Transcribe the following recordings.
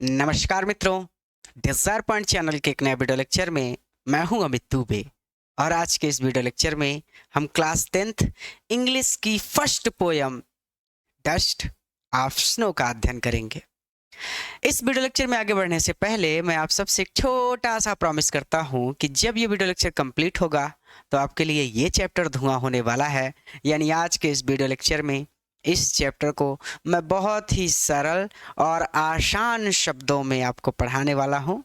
नमस्कार मित्रों, desire point channel के एक नए वीडियो लेक्चर में मैं हूं अमित दुबे। और आज के इस वीडियो लेक्चर में हम क्लास 10th इंग्लिश की first poem dust of snow का अध्ययन करेंगे। इस वीडियो लेक्चर में आगे बढ़ने से पहले मैं आप सबसे एक छोटा सा प्रॉमिस करता हूं कि जब ये वीडियो लेक्चर कंप्लीट होगा तो आपके लिए ये चैप्टर धुआं होने वाला है। यानी आज के इस वीडियो लेक्चर में इस चैप्टर को मैं बहुत ही सरल और आसान शब्दों में आपको पढ़ाने वाला हूं।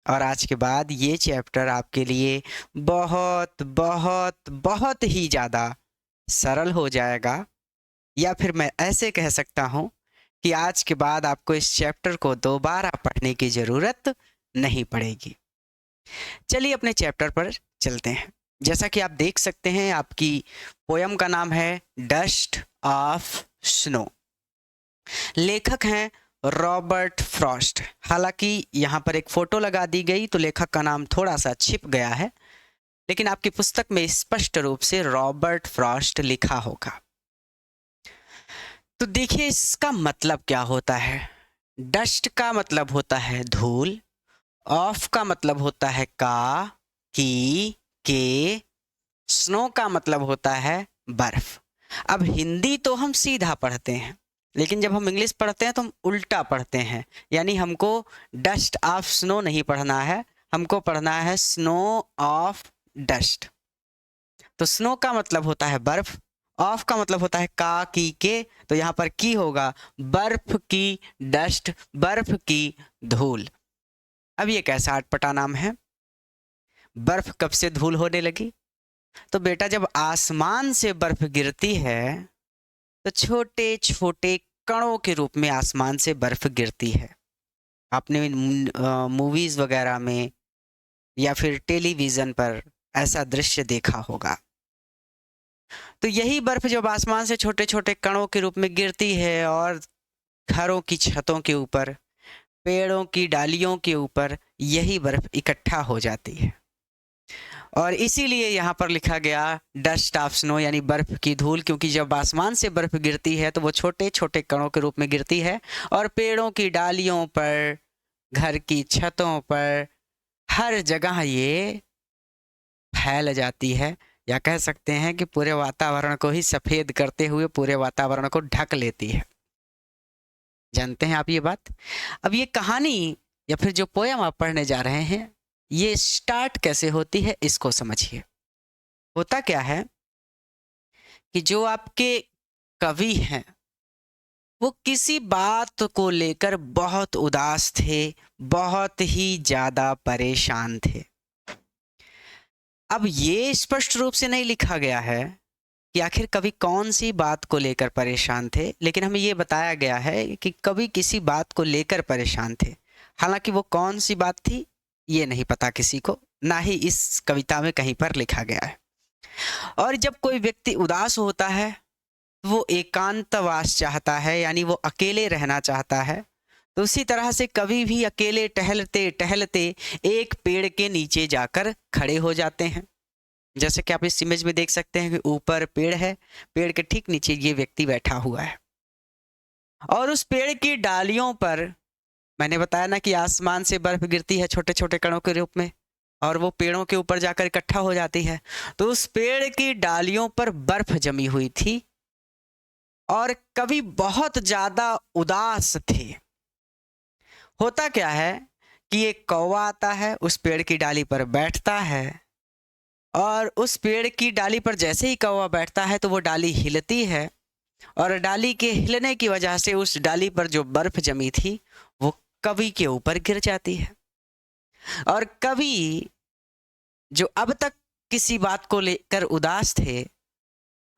और आज के बाद ये चैप्टर आपके लिए बहुत बहुत बहुत ही ज़्यादा सरल हो जाएगा, या फिर मैं ऐसे कह सकता हूं कि आज के बाद आपको इस चैप्टर को दोबारा पढ़ने की ज़रूरत नहीं पड़ेगी। चलिए अपने चैप्टर पर चलते हैं। जैसा कि आप देख सकते हैं, आपकी पोयम का नाम है डस्ट ऑफ स्नो। लेखक हैं रॉबर्ट फ्रॉस्ट। हालांकि यहाँ पर एक फ़ोटो लगा दी गई तो लेखक का नाम थोड़ा सा छिप गया है, लेकिन आपकी पुस्तक में स्पष्ट रूप से रॉबर्ट फ्रॉस्ट लिखा होगा। तो देखिए इसका मतलब क्या होता है। डस्ट का मतलब होता है धूल, ऑफ का मतलब होता है के, स्नो का मतलब होता है बर्फ। अब हिंदी तो हम सीधा पढ़ते हैं, लेकिन जब हम इंग्लिश पढ़ते हैं तो हम उल्टा पढ़ते हैं। यानी हमको डस्ट ऑफ स्नो नहीं पढ़ना है, हमको पढ़ना है स्नो ऑफ डस्ट। तो स्नो का मतलब होता है बर्फ, ऑफ का मतलब होता है के, तो यहाँ पर की होगा बर्फ की डस्ट, बर्फ की धूल। अब ये कैसा अटपटा नाम है। बर्फ कब से धूल होने लगी? तो बेटा जब आसमान से बर्फ गिरती है तो छोटे छोटे कणों के रूप में आसमान से बर्फ गिरती है। आपने मूवीज वगैरह में या फिर टेलीविजन पर ऐसा दृश्य देखा होगा। तो यही बर्फ जब आसमान से छोटे छोटे कणों के रूप में गिरती है और घरों की छतों के ऊपर, पेड़ों की डालियों के ऊपर यही बर्फ इकट्ठा हो जाती है। और इसीलिए यहाँ पर लिखा गया डस्ट ऑफ स्नो, यानी बर्फ की धूल, क्योंकि जब आसमान से बर्फ गिरती है तो वो छोटे छोटे कणों के रूप में गिरती है और पेड़ों की डालियों पर, घर की छतों पर, हर जगह ये फैल जाती है। या कह सकते हैं कि पूरे वातावरण को ही सफ़ेद करते हुए पूरे वातावरण को ढक लेती है। जानते हैं आप ये बात? अब ये कहानी या फिर जो पोयम आप पढ़ने जा रहे हैं, ये स्टार्ट कैसे होती है इसको समझिए। होता क्या है कि जो आपके कवि हैं वो किसी बात को लेकर बहुत उदास थे, बहुत ही ज़्यादा परेशान थे। अब ये स्पष्ट रूप से नहीं लिखा गया है कि आखिर कवि कौन सी बात को लेकर परेशान थे, लेकिन हमें ये बताया गया है कि कवि किसी बात को लेकर परेशान थे। हालांकि वो कौन सी बात थी ये नहीं पता किसी को, ना ही इस कविता में कहीं पर लिखा गया है। और जब कोई व्यक्ति उदास होता है वो एकांतवास चाहता है, यानी वो अकेले रहना चाहता है। तो उसी तरह से कवि भी अकेले टहलते टहलते एक पेड़ के नीचे जाकर खड़े हो जाते हैं। जैसे कि आप इस इमेज में देख सकते हैं कि ऊपर पेड़ है, पेड़ के ठीक नीचे ये व्यक्ति बैठा हुआ है। और उस पेड़ की डालियों पर, मैंने बताया ना कि आसमान से बर्फ गिरती है छोटे छोटे कणों के रूप में और वो पेड़ों के ऊपर जाकर इकट्ठा हो जाती है। तो उस पेड़ की डालियों पर बर्फ जमी हुई थी और कवि बहुत ज्यादा उदास थे। होता क्या है कि एक कौवा आता है, उस पेड़ की डाली पर बैठता है और उस पेड़ की डाली पर जैसे ही कौवा बैठता है तो वो डाली हिलती है और डाली के हिलने की वजह से उस डाली पर जो बर्फ जमी थी वो कवि के ऊपर गिर जाती है। और कवि जो अब तक किसी बात को लेकर उदास थे,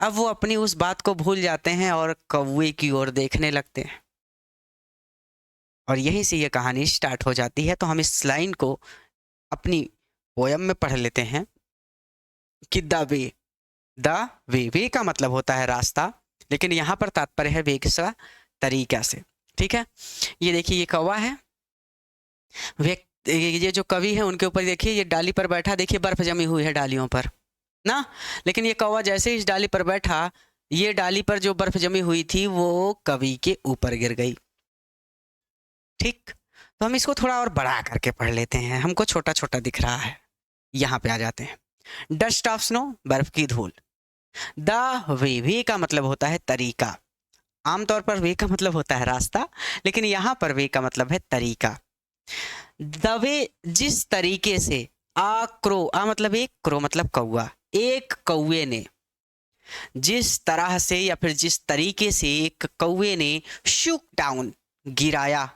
अब वो अपनी उस बात को भूल जाते हैं और कौवे की ओर देखने लगते हैं। और यहीं से ये कहानी स्टार्ट हो जाती है। तो हम इस लाइन को अपनी पोयम में पढ़ लेते हैं कि द वे का मतलब होता है रास्ता, लेकिन यहाँ पर तात्पर्य है वे का तरीका से। ठीक है, ये देखिए ये कौवा है, ये जो कवि है उनके ऊपर देखिए, ये डाली पर बैठा, देखिए बर्फ जमी हुई है डालियों पर ना। लेकिन ये कौवा जैसे ही इस डाली पर बैठा, ये डाली पर जो बर्फ जमी हुई थी वो कवि के ऊपर गिर गई। ठीक, तो हम इसको थोड़ा और बड़ा करके पढ़ लेते हैं, हमको छोटा छोटा दिख रहा है। यहाँ पे आ जाते हैं। डस्ट ऑफ स्नो, बर्फ की धूल। द वे का मतलब होता है तरीका। आमतौर पर वे का मतलब होता है रास्ता, लेकिन यहाँ पर वे का मतलब है तरीका। द वे, जिस तरीके से। आ क्रो, आ मतलब एक, क्रो मतलब कौआ। एक कौए ने, जिस तरह से या फिर जिस तरीके से एक कौए ने शूक डाउन, गिराया।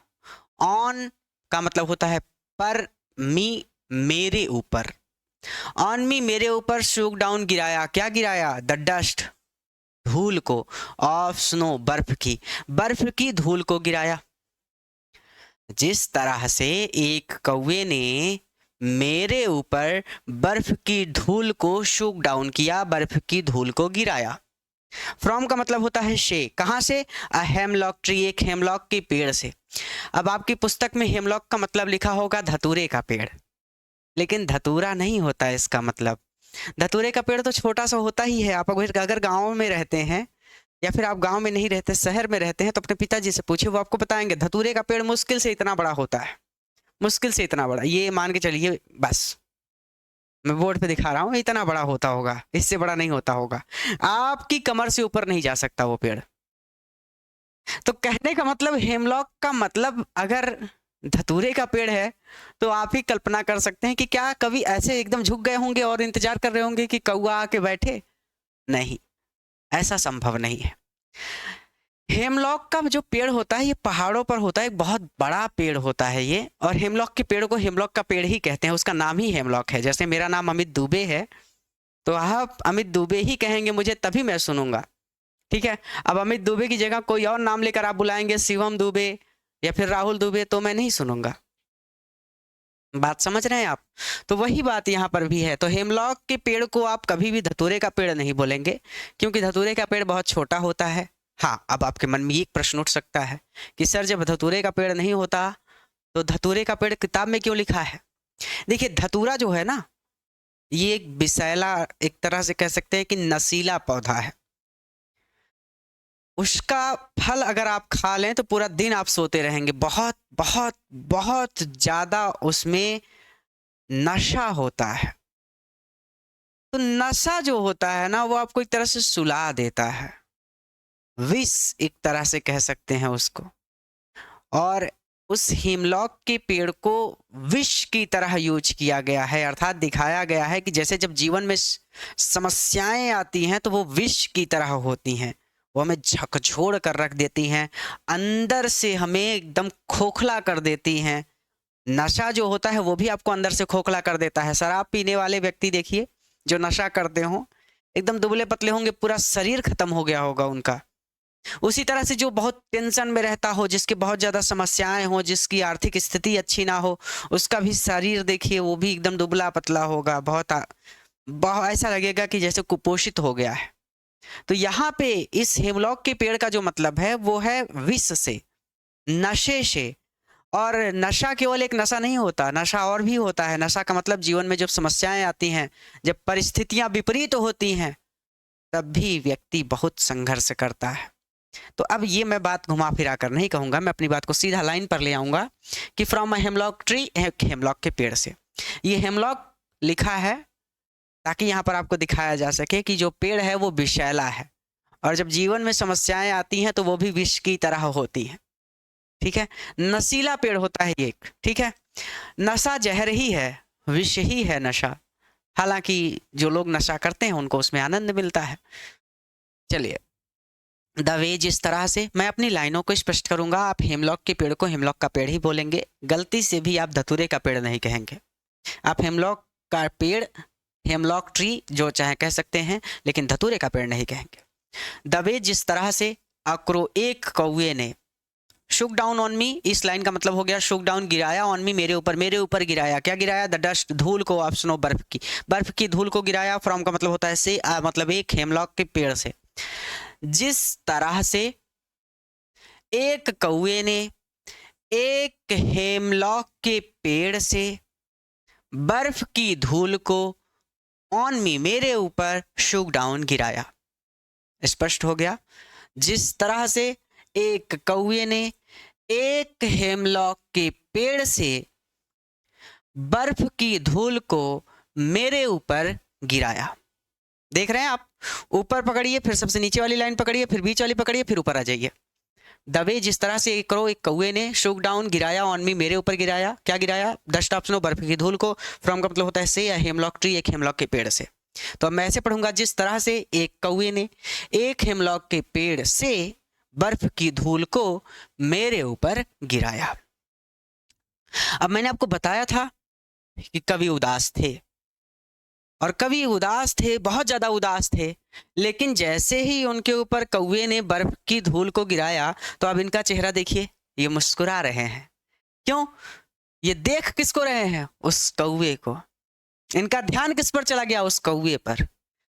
ऑन का मतलब होता है पर, मी मेरे ऊपर। ऑन मी मेरे ऊपर, शूक डाउन गिराया, क्या गिराया? द डस्ट, धूल को। ऑफ स्नो, बर्फ की धूल को गिराया। जिस तरह से एक कौवे ने मेरे ऊपर बर्फ की धूल को शूक डाउन किया, बर्फ की धूल को गिराया। फ्रॉम का मतलब होता है से, कहाँ से? अ हेमलॉक ट्री, एक हेमलॉक के पेड़ से। अब आपकी पुस्तक में हेमलॉक का मतलब लिखा होगा धतूरे का पेड़, लेकिन धतूरा नहीं होता है इसका मतलब। धतूरे का पेड़ तो छोटा सा होता ही है। आप अगर गाँव में रहते हैं, या फिर आप गांव में नहीं रहते, शहर में रहते हैं, तो अपने पिताजी से पूछिए, वो आपको बताएंगे धतूरे का पेड़ मुश्किल से इतना बड़ा होता है, मुश्किल से इतना बड़ा। ये मान के चलिए, बस मैं बोर्ड पे दिखा रहा हूँ, इतना बड़ा होता होगा, इससे बड़ा नहीं होता होगा। आपकी कमर से ऊपर नहीं जा सकता वो पेड़। तो कहने का मतलब, हेमलॉक का मतलब अगर धतूरे का पेड़ है, तो आप ही कल्पना कर सकते हैं कि क्या कभी ऐसे एकदम झुक गए होंगे और इंतजार कर रहे होंगे कि कौआ आके बैठे? नहीं, ऐसा संभव नहीं है। हेमलॉक का जो पेड़ होता है, ये पहाड़ों पर होता है, एक बहुत बड़ा पेड़ होता है ये। और हेमलॉक के पेड़ को हेमलॉक का पेड़ ही कहते हैं, उसका नाम ही हेमलॉक है। जैसे मेरा नाम अमित दुबे है, तो आप अमित दुबे ही कहेंगे मुझे, तभी मैं सुनूंगा। ठीक है, अब अमित दुबे की जगह कोई और नाम लेकर आप बुलाएंगे, शिवम दुबे या फिर राहुल दुबे, तो मैं नहीं सुनूंगा। बात समझ रहे हैं आप? तो वही बात यहाँ पर भी है। तो हेमलॉक के पेड़ को आप कभी भी धतूरे का पेड़ नहीं बोलेंगे, क्योंकि धतूरे का पेड़ बहुत छोटा होता है। हाँ, अब आपके मन में एक प्रश्न उठ सकता है कि सर, जब धतूरे का पेड़ नहीं होता, तो धतूरे का पेड़ किताब में क्यों लिखा है? देखिए, धतूरा जो है ना, ये एक विषैला, एक तरह से कह सकते हैं कि नशीला पौधा है। उसका फल अगर आप खा लें तो पूरा दिन आप सोते रहेंगे। बहुत बहुत बहुत ज्यादा उसमें नशा होता है। तो नशा जो होता है ना, वो आपको एक तरह से सुला देता है, विष एक तरह से कह सकते हैं उसको। और उस हिमलॉक के पेड़ को विष की तरह यूज किया गया है, अर्थात दिखाया गया है कि जैसे जब जीवन में समस्याएं आती हैं, तो वो विष की तरह होती हैं। वो हमें झकझोर कर रख देती हैं, अंदर से हमें एकदम खोखला कर देती हैं। नशा जो होता है वो भी आपको अंदर से खोखला कर देता है। शराब पीने वाले व्यक्ति देखिए, जो नशा करते हो, एकदम दुबले पतले होंगे, पूरा शरीर खत्म हो गया होगा उनका। उसी तरह से जो बहुत टेंशन में रहता हो, जिसके बहुत ज़्यादा समस्याएं हो, जिसकी आर्थिक स्थिति अच्छी ना हो, उसका भी शरीर देखिए, वो भी एकदम दुबला पतला होगा, बहुत ऐसा लगेगा कि जैसे कुपोषित हो गया है। तो यहाँ पे इस हेमलॉक के पेड़ का जो मतलब है, वो है विष से, नशे से। और नशा केवल एक नशा नहीं होता, नशा और भी होता है। नशा का मतलब जीवन में जब समस्याएं आती हैं, जब परिस्थितियां विपरीत होती हैं, तब भी व्यक्ति बहुत संघर्ष करता है। तो अब ये मैं बात घुमा फिरा कर नहीं कहूँगा, मैं अपनी बात को सीधा लाइन पर ले आऊँगा कि from a hemlock tree, hemlock के पेड़ से। ये हेमलॉक लिखा है ताकि यहाँ पर आपको दिखाया जा सके कि जो पेड़ है वो विषैला है, और जब जीवन में समस्याएं आती हैं तो वो भी विष की तरह होती हैं। ठीक है, नशीला पेड़ होता है एक। ठीक है, नशा जहर ही है, विष ही है नशा। हालांकि जो लोग नशा करते हैं उनको उसमें आनंद मिलता है। चलिए, द वे, जिस तरह से। मैं अपनी लाइनों को स्पष्ट करूंगा, आप हेमलॉक के पेड़ को हेमलॉक का पेड़ ही बोलेंगे, गलती से भी आप धतूरे का पेड़ नहीं कहेंगे। आप हेमलॉक का पेड़, हेमलॉक ट्री जो चाहे कह सकते हैं, लेकिन धतूरे का पेड़ नहीं कहेंगे। द वे, जिस तरह से। अक्रो, एक कौवे ने। शुक डाउन ऑन मी, इस लाइन का मतलब हो गया शुक डाउन, गिराया, ऑन मी मेरे ऊपर, मेरे ऊपर गिराया, क्या गिराया? द डस्ट, धूल को। ऑफ स्नो, बर्फ की धूल को गिराया। फ्रॉम का मतलब होता है से, मतलब एक हेमलॉक के पेड़ से। जिस तरह से एक कौवे ने एक हेमलॉक के पेड़ से बर्फ की धूल को ऑन मी मेरे ऊपर शुक डाउन गिराया। स्पष्ट हो गया? जिस तरह से एक कौवे ने एक हेमलॉक के पेड़ से बर्फ की धूल को मेरे ऊपर गिराया। देख रहे हैं आप, ऊपर पकड़िए, फिर सबसे नीचे वाली लाइन पकड़िए, फिर बीच वाली पकड़िए, फिर ऊपर आ जाइए। दबे जिस तरह से एक करो, एक कौवे ने शुक डाउन गिराया ऑन मी, मेरे ऊपर गिराया। क्या गिराया? डस्ट ऑफ स्नो, बर्फ की धूल को। फ्रॉम का मतलब होता है से, या हेमलॉक ट्री, एक हेमलॉक के पेड़ से। तो अब मैं ऐसे पढ़ूंगा, जिस तरह से एक कौवे ने एक हेमलॉक के पेड़ से बर्फ की धूल को मेरे ऊपर गिराया। अब मैंने आपको बताया था कि कवि उदास थे, और कवि उदास थे, बहुत ज्यादा उदास थे। लेकिन जैसे ही उनके ऊपर कौवे ने बर्फ की धूल को गिराया, तो अब इनका चेहरा देखिए, ये मुस्कुरा रहे हैं। क्यों? ये देख किसको रहे हैं? उस कौवे को। इनका ध्यान किस पर चला गया? उस कौवे पर।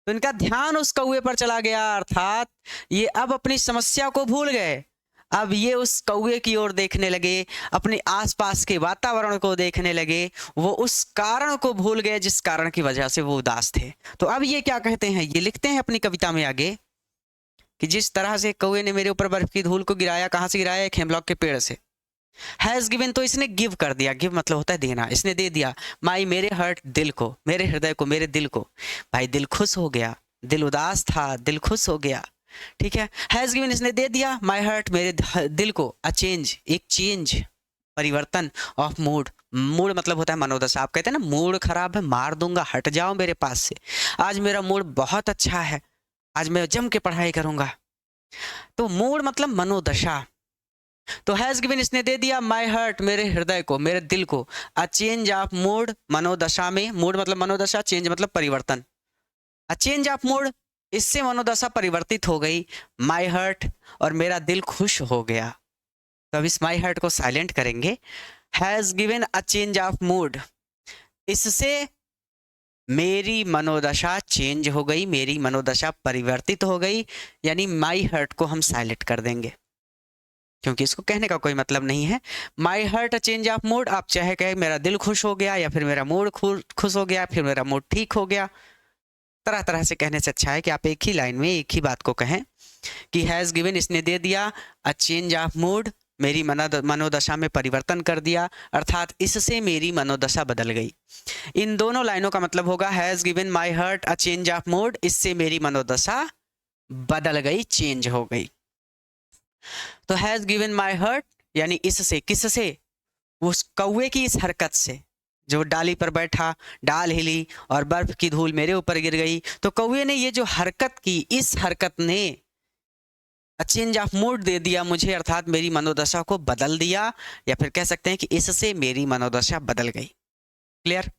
तो इनका ध्यान उस कौवे पर चला गया, अर्थात ये अब अपनी समस्या को भूल गए। अब ये उस कौवे की ओर देखने लगे, अपने आसपास के वातावरण को देखने लगे, वो उस कारण को भूल गए जिस कारण की वजह से वो उदास थे। तो अब ये क्या कहते हैं, ये लिखते हैं अपनी कविता में आगे कि जिस तरह से कौवे ने मेरे ऊपर बर्फ की धूल को गिराया, कहाँ से गिराया? एक हेमलॉक के पेड़ से। हैज गिवन, तो इसने गिव कर दिया। गिव मतलब होता है देना, इसने दे दिया। माई, मेरे हर्ट, दिल को, मेरे हृदय को, मेरे दिल को। भाई दिल खुश हो गया, दिल उदास था, दिल खुश हो गया। ठीक है, हैज गिवन इसने दे दिया, माई हर्ट, मेरे दिल को, अ चेंज, एक चेंज, परिवर्तन, ऑफ मूड। मूड मतलब होता है मनोदशा। आप कहते हैं ना मूड खराब है, मार दूंगा, हट जाओ मेरे पास से। आज मेरा मूड बहुत अच्छा है, आज मैं जम के पढ़ाई करूंगा। तो मूड मतलब मनोदशा। तो हैज गिवन इसने दे दिया, माई हर्ट, मेरे हृदय को, मेरे दिल को, अ चेंज ऑफ मूड, मनोदशा में। मूड मतलब मनोदशा, चेंज मतलब परिवर्तन। अ चेंज ऑफ मूड, इससे मनोदशा परिवर्तित हो गई। माई हर्ट, और मेरा दिल खुश हो गया। तो अब इस माई हर्ट को साइलेंट करेंगे। Has given a change of mood, इससे मेरी मनोदशा चेंज हो गई, मेरी मनोदशा परिवर्तित हो गई। यानी माई हर्ट को हम साइलेंट कर देंगे, क्योंकि इसको कहने का कोई मतलब नहीं है। माई hurt a change of mood, आप चाहे कहे मेरा दिल खुश हो गया, या फिर मेरा मूड खुश हो गया, फिर मेरा मूड ठीक हो गया। तरह तरह से कहने से अच्छा है कि आप एक ही लाइन में एक ही बात को कहें कि हैज़ गिवन, इसने दे दिया, अ चेंज ऑफ मूड, मेरी मनोदशा में परिवर्तन कर दिया, अर्थात इससे मेरी मनोदशा बदल गई। इन दोनों लाइनों का मतलब होगा has given my hurt a change of mood, इससे मेरी मनोदशा बदल गई, चेंज हो गई। तो हैज़ गिवन माई हर्ट यानी इससे, किससे? उस कौवे की इस हरकत से, जो डाली पर बैठा, डाल हिली और बर्फ की धूल मेरे ऊपर गिर गई। तो कौवे ने ये जो हरकत की, इस हरकत ने चेंज ऑफ मूड दे दिया मुझे, अर्थात मेरी मनोदशा को बदल दिया, या फिर कह सकते हैं कि इससे मेरी मनोदशा बदल गई। क्लियर?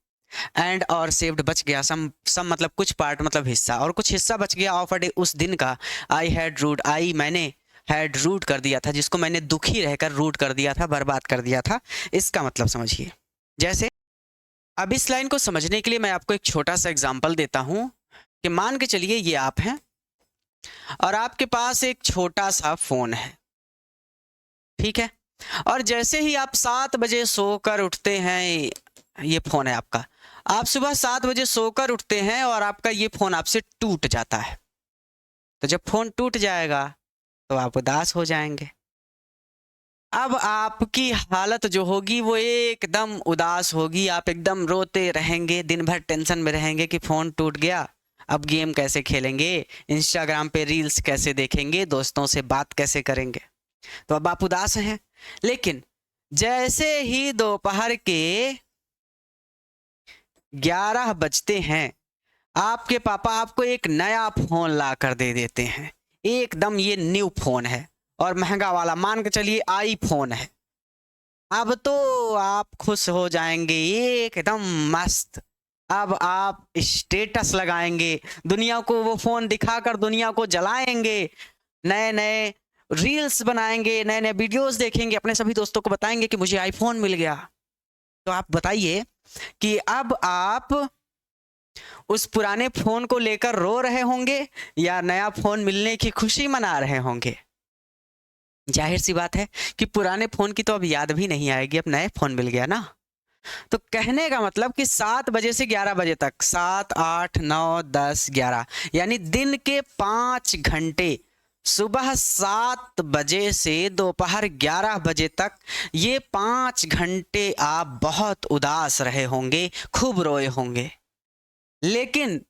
एंड और सेव्ड, बच गया। सम मतलब कुछ, पार्ट मतलब हिस्सा, और कुछ हिस्सा बच गया। ऑफ अ डे, उस दिन का। आई हैड रूड, आई मैंने, हैड रूट कर दिया था, जिसको मैंने दुखी रहकर रूट कर दिया था, बर्बाद कर दिया था। इसका मतलब समझिए। जैसे अब इस लाइन को समझने के लिए मैं आपको एक छोटा सा एग्जांपल देता हूं कि मान के चलिए ये आप हैं और आपके पास एक छोटा सा फोन है, ठीक है? और जैसे ही आप 7 बजे सोकर उठते हैं, ये फोन है आपका, आप सुबह 7 बजे सोकर उठते हैं और आपका ये फोन आपसे टूट जाता है। तो जब फोन टूट जाएगा तो आप उदास हो जाएंगे। अब आपकी हालत जो होगी वो एकदम उदास होगी, आप एकदम रोते रहेंगे, दिन भर टेंशन में रहेंगे कि फ़ोन टूट गया, अब गेम कैसे खेलेंगे, इंस्टाग्राम पे रील्स कैसे देखेंगे, दोस्तों से बात कैसे करेंगे। तो अब आप उदास हैं। लेकिन जैसे ही दोपहर के 11 बजते हैं, आपके पापा आपको एक नया फ़ोन ला कर दे देते हैं। एकदम ये न्यू फ़ोन है और महंगा वाला, मान के चलिए आईफोन है। अब तो आप खुश हो जाएंगे एकदम मस्त। अब आप स्टेटस लगाएंगे, दुनिया को वो फोन दिखाकर दुनिया को जलाएंगे, नए नए रील्स बनाएंगे, नए नए वीडियोस देखेंगे, अपने सभी दोस्तों को बताएंगे कि मुझे आईफोन मिल गया। तो आप बताइए कि अब आप उस पुराने फोन को लेकर रो रहे होंगे या नया फोन मिलने की खुशी मना रहे होंगे? जाहिर सी बात है कि पुराने फोन की तो अब याद भी नहीं आएगी, अब नए फोन मिल गया ना। तो कहने का मतलब कि 7 बजे से 11 बजे तक, 7, 8, 9, 10, 11, यानी दिन के 5 घंटे सुबह 7 बजे से दोपहर 11 बजे तक ये 5 घंटे आप बहुत उदास रहे होंगे, खूब रोए होंगे। लेकिन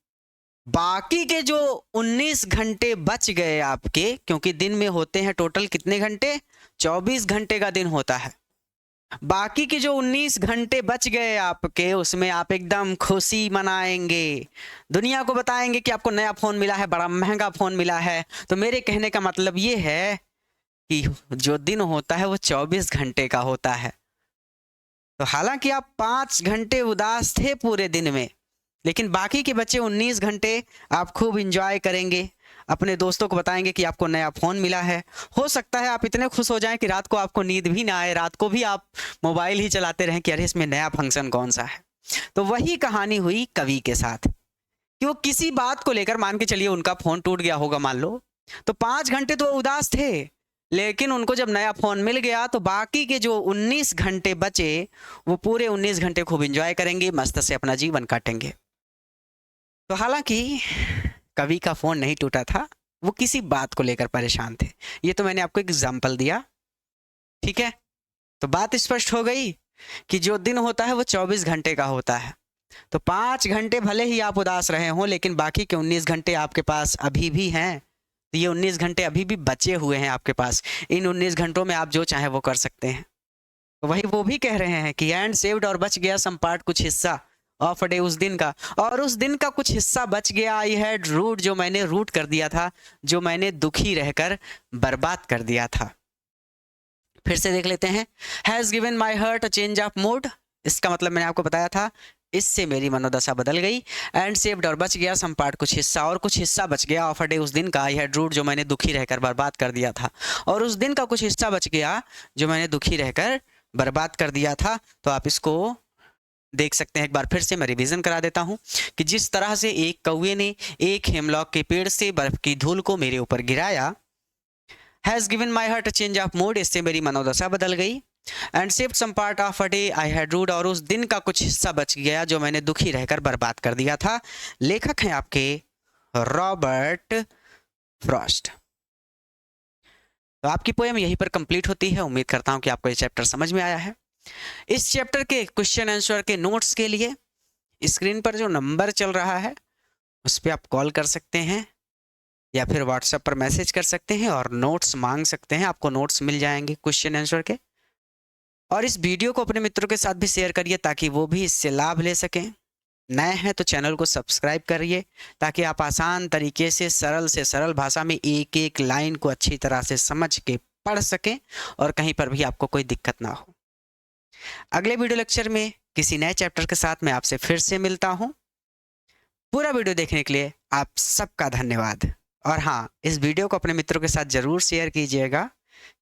बाकी के जो 19 घंटे बच गए आपके, क्योंकि दिन में होते हैं टोटल कितने घंटे, 24 घंटे का दिन होता है। बाकी के जो 19 घंटे बच गए आपके, उसमें आप एकदम खुशी मनाएंगे, दुनिया को बताएंगे कि आपको नया फ़ोन मिला है, बड़ा महंगा फ़ोन मिला है। तो मेरे कहने का मतलब ये है कि जो दिन होता है वो 24 घंटे का होता है। तो हालांकि आप 5 घंटे उदास थे पूरे दिन में, लेकिन बाकी के बचे 19 घंटे आप खूब इंजॉय करेंगे, अपने दोस्तों को बताएंगे कि आपको नया फ़ोन मिला है। हो सकता है आप इतने खुश हो जाएं कि रात को आपको नींद भी ना आए, रात को भी आप मोबाइल ही चलाते रहें कि अरे इसमें नया फंक्शन कौन सा है। तो वही कहानी हुई कवि के साथ कि वो किसी बात को लेकर, मान के चलिए उनका फ़ोन टूट गया होगा मान लो, तो 5 घंटे तो वो उदास थे, लेकिन उनको जब नया फ़ोन मिल गया तो बाकी के जो 19 घंटे बचे वो पूरे 19 घंटे खूब इंजॉय करेंगे, मस्त से अपना जीवन काटेंगे। तो हालांकि कवि का फ़ोन नहीं टूटा था, वो किसी बात को लेकर परेशान थे। ये तो मैंने आपको एग्जाम्पल दिया, ठीक है। तो बात स्पष्ट हो गई कि जो दिन होता है वो 24 घंटे का होता है। तो 5 घंटे भले ही आप उदास रहे हों, लेकिन बाकी के 19 घंटे आपके पास अभी भी हैं। तो ये 19 घंटे अभी भी बचे हुए हैं आपके पास। इन 19 घंटों में आप जो चाहें वो कर सकते हैं। तो वही वो भी कह रहे हैं कि एंड सेव्ड, और बच गया सम पार्ट, कुछ हिस्सा ऑफ डे, उस दिन का, और उस दिन का कुछ हिस्सा बच गया। आई हैड रूट, जो मैंने रूट कर दिया था, जो मैंने दुखी रहकर बर्बाद कर दिया था। फिर से देख लेते हैं। Has given my hurt a change of mood, इसका मतलब मैंने आपको बताया था, इससे मेरी मनोदशा बदल गई। एंड सेव्ड, और बच गया सम पार्ट, कुछ हिस्सा, और कुछ हिस्सा बच गया ऑफ अ डे, उस दिन का। आई हैड रूट, जो मैंने दुखी रहकर बर्बाद कर दिया था, और उस दिन का कुछ हिस्सा बच गया जो मैंने दुखी रहकर बर्बाद कर दिया था। तो आप इसको देख सकते हैं। एक बार फिर से मैं रिवीजन करा देता हूं कि जिस तरह से एक कौवे ने एक हेमलॉक के पेड़ से बर्फ की धूल को मेरे ऊपर गिराया, has given my heart a change of mood, इससे मेरी मनोदशा बदल गई। And saved some part of a day I had rued, और उस दिन का कुछ हिस्सा बच गया जो मैंने दुखी रहकर बर्बाद कर दिया था। लेखक हैं आपके रॉबर्ट फ्रॉस्ट। तो आपकी पोएम यहीं पर कंप्लीट होती है। उम्मीद करता हूं कि आपको ये चैप्टर समझ में आया है। इस चैप्टर के क्वेश्चन आंसर के नोट्स के लिए स्क्रीन पर जो नंबर चल रहा है उस पर आप कॉल कर सकते हैं, या फिर व्हाट्सएप पर मैसेज कर सकते हैं और नोट्स मांग सकते हैं। आपको नोट्स मिल जाएंगे क्वेश्चन आंसर के। और इस वीडियो को अपने मित्रों के साथ भी शेयर करिए ताकि वो भी इससे लाभ ले सकें। नए हैं तो चैनल को सब्सक्राइब करिए ताकि आप आसान तरीके से सरल भाषा में एक एक लाइन को अच्छी तरह से समझ के पढ़ सकें और कहीं पर भी आपको कोई दिक्कत ना हो। अगले वीडियो लेक्चर में किसी नए चैप्टर के साथ मैं आपसे फिर से मिलता हूं। पूरा वीडियो देखने के लिए आप सबका धन्यवाद। और हाँ, इस वीडियो को अपने मित्रों के साथ ज़रूर शेयर कीजिएगा,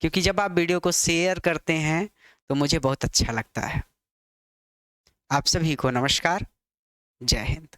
क्योंकि जब आप वीडियो को शेयर करते हैं तो मुझे बहुत अच्छा लगता है। आप सभी को नमस्कार, जय हिंद।